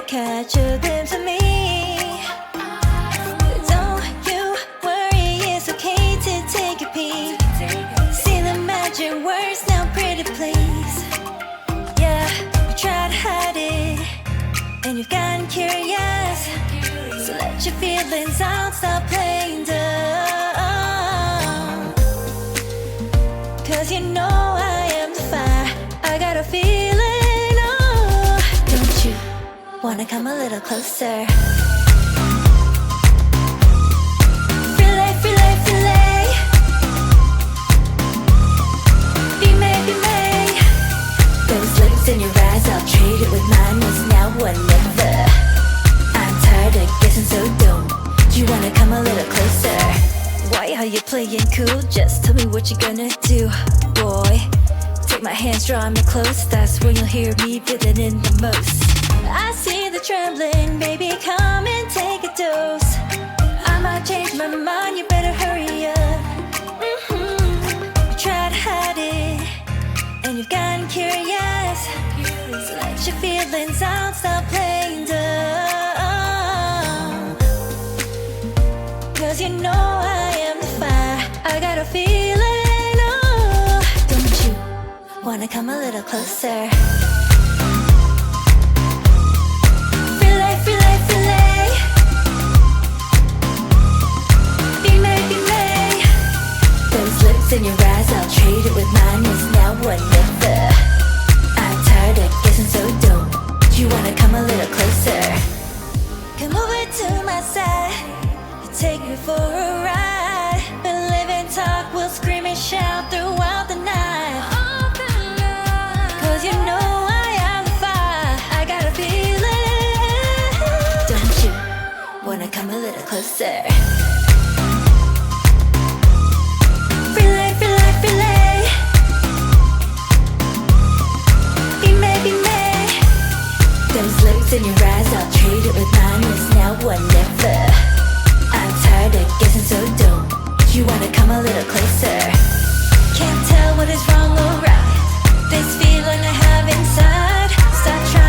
catch a glimpse of me. Don't you worry, it's okay to take a peek. See the magic words now, pretty please. Yeah, you tried to hide it, and you've gotten curious. So let your feelings out, stop playing dumb. Cause you know I am the fire, I got a feeling, oh. Don't you wanna come a little closer? Filet, filet, filet. Be may, be may. Those lips in your eyes, I'll trade it with mine. It's now or never. I'm tired of guessing, so don't you wanna come a little closer? Why are you playing cool? Just tell me what you're gonna do, boy. Take my hands, draw me close. That's when you'll hear me feeling in the most. I see the trembling, baby, come and take a dose. I might change my mind, you better hurry up. You tried to hide it, and you've gotten curious. So let your feelings out, stop playing dumb. Cause you know I am the fire, I got a feeling, oh. Don't you wanna come a little closer? Filet, filet, filet. Be may, be may. Those lips in your eyes, I'll trade it with mine. It's now or never. I'm tired of guessing, so don't you wanna come a little closer? Come over to my side, take me for a ride. We'll live and talk, we'll scream and shout throughout the night. Cause you know I am the fire, I got a feeling. Don't you wanna come a little closer? Filet, filet, filet. Be may, be may. Those lips in your eyes, I'll trade it with mine. It's now or never. I'm tired of guessing, so don't you wanna come a little closer? Can't tell what is wrong or right. This feeling I have inside, stop trying